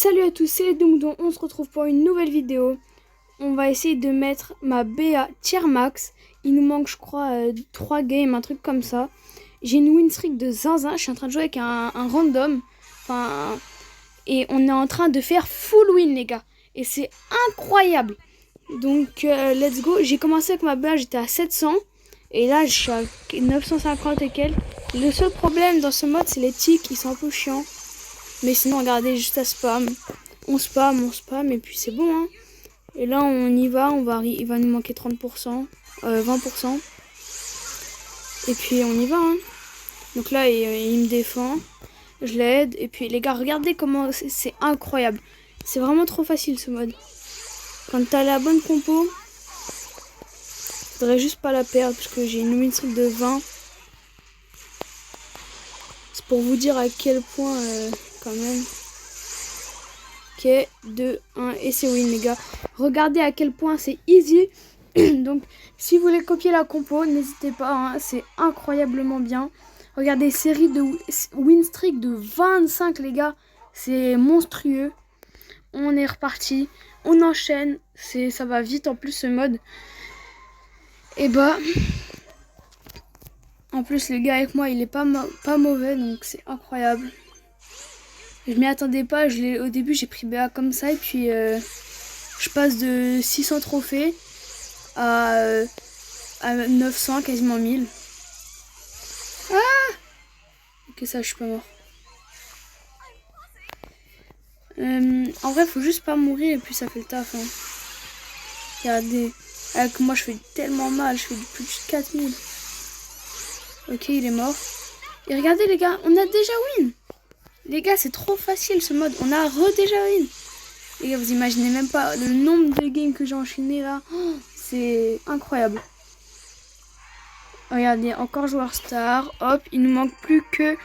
Salut à tous, c'est les Doomdon, on se retrouve pour une nouvelle vidéo. On va essayer de mettre ma BA tier max. Il nous manque je crois 3 games, un truc comme ça. J'ai une win streak de zinzin, je suis en train de jouer avec un random. Et on est en train de faire full win les gars. Et c'est incroyable. Donc let's go, j'ai commencé avec ma BA, j'étais à 700. Et là je suis à 950 et quelques. Le seul problème dans ce mode c'est les ticks, ils sont un peu chiants. Mais sinon, regardez, juste à spam. On spam, et puis c'est bon. Hein. Et là, on y va, il va nous manquer 30%, 20%. Et puis, on y va. Hein. Donc là, il me défend. Je l'aide. Et puis, les gars, regardez comment c'est incroyable. C'est vraiment trop facile, ce mode. Quand t'as la bonne compo, faudrait juste pas la perdre, parce que j'ai une win streak de 20. C'est pour vous dire à quel point, quand même... Ok, 2, 1 et c'est win les gars. Regardez à quel point c'est easy. Donc si vous voulez copier la compo, n'hésitez pas, hein, c'est incroyablement bien. Regardez, série de win streak de 25 les gars. C'est monstrueux. On est reparti. On enchaîne. Ça va vite en plus ce mode. Et bah... En plus le gars avec moi il est pas mauvais donc c'est incroyable. Je m'y attendais pas, au début j'ai pris BA comme ça et puis je passe de 600 trophées à 900, quasiment 1000. Ah! Ok, ça je suis pas mort. En vrai faut juste pas mourir et puis ça fait le taf. Hein. Regardez, avec moi je fais tellement mal, je fais plus de 4000. Ok, il est mort. Et regardez les gars, on a déjà win. Les gars, c'est trop facile ce mode, on a déjà win. Les gars, vous imaginez même pas le nombre de games que j'ai enchaîné là. Oh, c'est incroyable. Regardez, encore joueur star. Hop, il nous manque plus que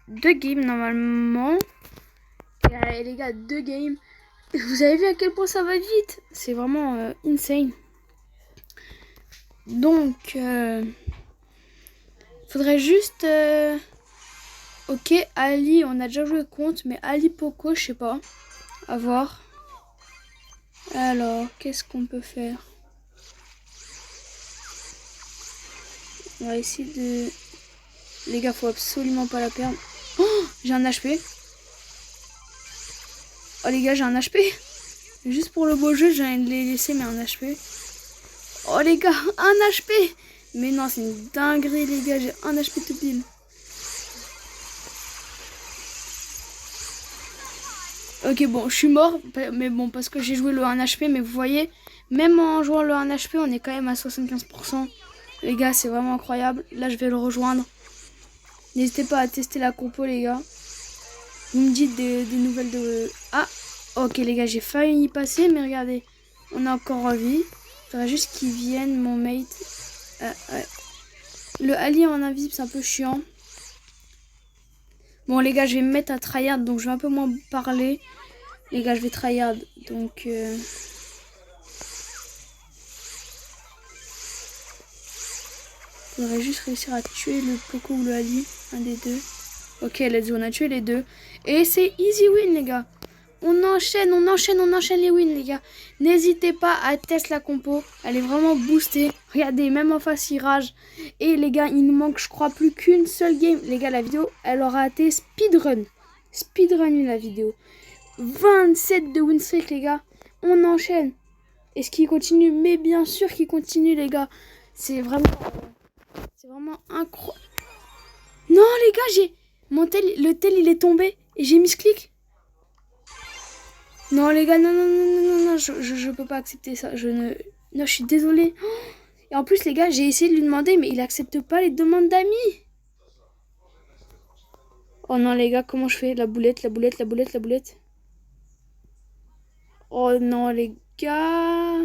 2 games normalement. Et allez, les gars, 2 games. Vous avez vu à quel point ça va vite. C'est vraiment insane. Donc, faudrait juste... Ok, Ali, on a déjà joué contre, mais Ali Poco, je sais pas. À voir. Alors, qu'est-ce qu'on peut faire? On va essayer de... Les gars, faut absolument pas la perdre. Oh, j'ai un HP. Oh les gars, j'ai un HP. Juste pour le beau jeu, j'ai envie de les laisser, mais un HP. Oh les gars, un HP. Mais non, c'est une dinguerie les gars, j'ai un HP tout pile. Ok, bon, je suis mort, mais bon, parce que j'ai joué le 1 HP, mais vous voyez, même en jouant le 1 HP, on est quand même à 75%. Les gars, c'est vraiment incroyable. Là, je vais le rejoindre. N'hésitez pas à tester la compo, les gars. Vous me dites des nouvelles de... Ah, ok, les gars, j'ai failli y passer, mais regardez, on a encore envie. Il faudrait juste qu'il vienne, mon mate. Ouais. Le allié en invisible, c'est un peu chiant. Bon, les gars, je vais me mettre à tryhard, donc je vais un peu moins parler. Les gars, je vais tryhard, donc... Faudrait juste réussir à tuer le Poco ou le Ali, un des deux. Ok, let's go, on a tué les deux. Et c'est easy win, les gars. On enchaîne les wins, les gars. N'hésitez pas à tester la compo. Elle est vraiment boostée. Regardez, même en face, il rage. Et les gars, il nous manque, je crois, plus qu'une seule game. Les gars, la vidéo, elle aura été speedrun. Speedrun, la vidéo. 27 de win streak, les gars. On enchaîne. Est-ce qu'il continue? Mais bien sûr qu'il continue, les gars. C'est vraiment incroyable. Non, les gars, le tel, il est tombé. Et j'ai mis ce clic. Non les gars, non, je peux pas accepter ça. Non, je suis désolée. Et en plus les gars, j'ai essayé de lui demander, mais il accepte pas les demandes d'amis. Oh non les gars, comment je fais? La boulette. Oh non les gars.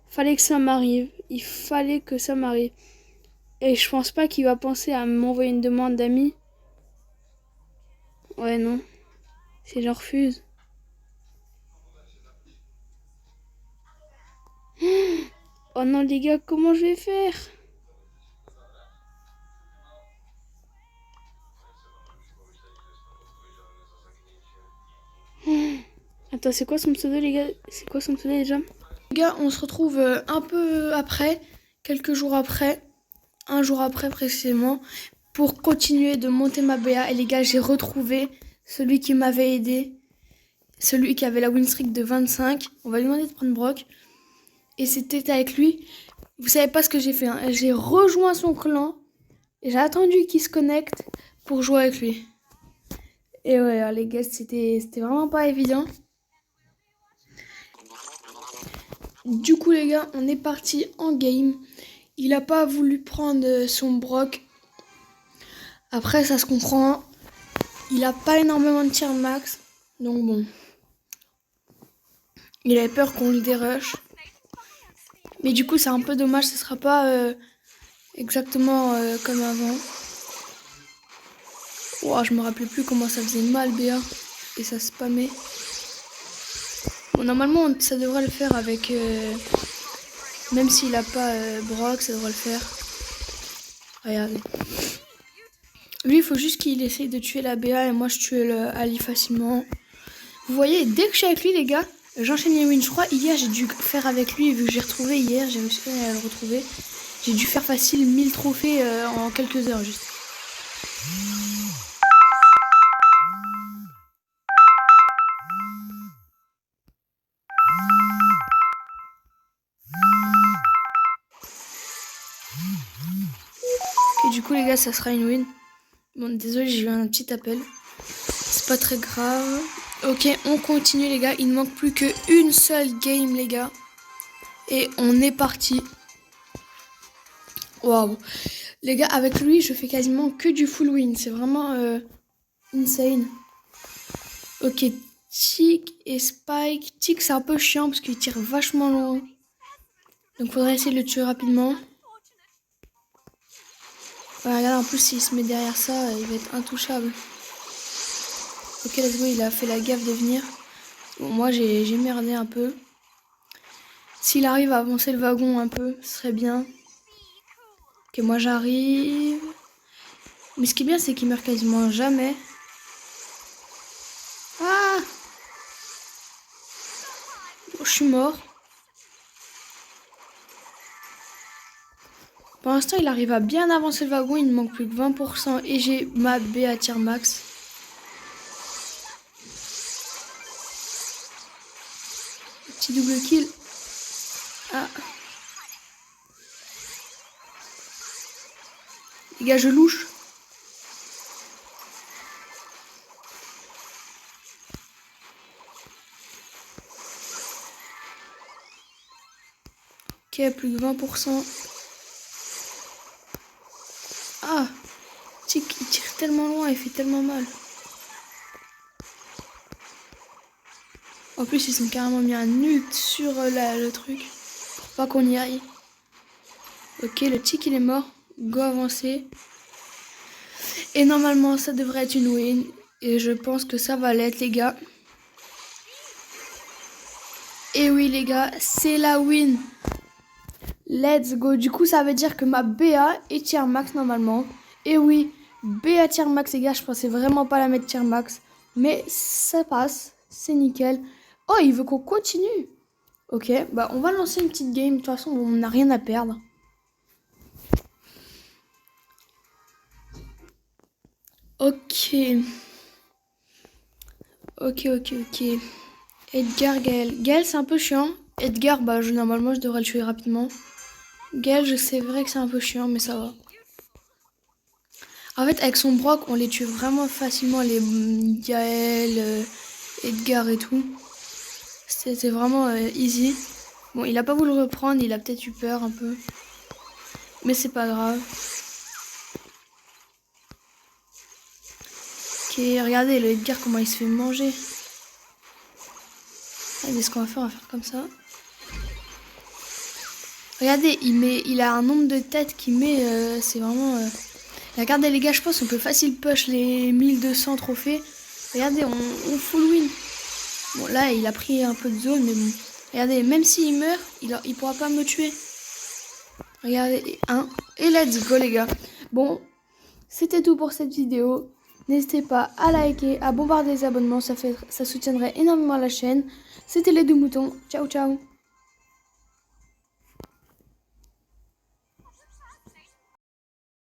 Fallait que ça m'arrive. Il fallait que ça m'arrive. Et je pense pas qu'il va penser à m'envoyer une demande d'amis. Ouais non. Si je refuse. Oh non les gars, comment je vais faire? Attends, c'est quoi son pseudo, les gars? C'est quoi son pseudo déjà? Les gars, on se retrouve un peu après, quelques jours après, un jour après précisément, pour continuer de monter ma BA. Et les gars, j'ai retrouvé celui qui m'avait aidé, celui qui avait la win streak de 25. On va lui demander de prendre Brock. Et c'était avec lui. Vous savez pas ce que j'ai fait, hein. J'ai rejoint son clan et j'ai attendu qu'il se connecte pour jouer avec lui. Et ouais, les gars, c'était vraiment pas évident. Du coup, les gars, on est parti en game. Il a pas voulu prendre son Brock. Après, ça se comprend. Il a pas énormément de tir max. Donc bon. Il avait peur qu'on le dérush. Mais du coup, c'est un peu dommage. Ce sera pas exactement comme avant. Ouah, je me rappelais plus comment ça faisait mal, BA. Et ça spammait. Bon, normalement, ça devrait le faire avec... même s'il a pas Brock, ça devrait le faire. Regardez. Lui, il faut juste qu'il essaye de tuer la BA et moi, je tue le Ali facilement. Vous voyez, dès que je suis avec lui, les gars, j'enchaîne les wins. Je crois, hier, j'ai dû faire avec lui, vu que j'ai retrouvé hier, j'ai réussi à le retrouver. J'ai dû faire facile 1000 trophées en quelques heures, juste. Ok, du coup, les gars, ça sera une win. Bon, désolé, j'ai eu un petit appel. C'est pas très grave. Ok, on continue, les gars. Il ne manque plus qu'une seule game, les gars. Et on est parti. Waouh. Les gars, avec lui, je fais quasiment que du full win. C'est vraiment insane. Ok, Tick et Spike. Tick, c'est un peu chiant parce qu'il tire vachement loin. Donc, faudrait essayer de le tuer rapidement. Ouais, regarde, en plus, s'il se met derrière ça, il va être intouchable. Ok, let's go, il a fait la gaffe de venir. Bon, moi, j'ai merdé un peu. S'il arrive à avancer le wagon un peu, ce serait bien. Ok, moi, j'arrive. Mais ce qui est bien, c'est qu'il meurt quasiment jamais. Ah! Bon, je suis mort. Pour l'instant, il arrive à bien avancer le wagon. Il ne manque plus que 20%. Et j'ai ma B à tir max. Petit double kill. Ah. Les gars, je louche. Ok, plus que 20%. Ah, Tick, il tire tellement loin, il fait tellement mal. En plus, ils ont carrément mis un nuke sur le truc. Pour pas qu'on y aille. Ok, le Tick, il est mort. Go avancer. Et normalement, ça devrait être une win. Et je pense que ça va l'être, les gars. Et oui, les gars, c'est la win. Let's go. Du coup, ça veut dire que ma BA est tier max normalement. Et oui, BA tier max, les gars, je pensais vraiment pas la mettre tier max. Mais ça passe. C'est nickel. Oh, il veut qu'on continue. Ok, bah on va lancer une petite game. De toute façon, on n'a rien à perdre. Ok. Ok. Edgar, Gaël. Gaël, c'est un peu chiant. Edgar, bah normalement, je devrais le tuer rapidement. Gaël, je sais vrai que c'est un peu chiant, mais ça va. En fait, avec son Brock, on les tue vraiment facilement, les Gaël, Edgar et tout. C'était vraiment easy. Bon, il a pas voulu le reprendre, il a peut-être eu peur un peu. Mais c'est pas grave. Ok, regardez, le Edgar, comment il se fait manger. Regardez ce qu'on va faire comme ça. Regardez, il a un nombre de têtes qu'il met, c'est vraiment... Regardez les gars, je pense qu'on peut facile push les 1200 trophées. Regardez, on full win. Bon, là, il a pris un peu de zone, mais bon. Regardez, même s'il meurt, il pourra pas me tuer. Regardez, et let's go les gars. Bon, c'était tout pour cette vidéo. N'hésitez pas à liker, à bombarder les abonnements, ça soutiendrait énormément la chaîne. C'était les deux moutons. Ciao ciao.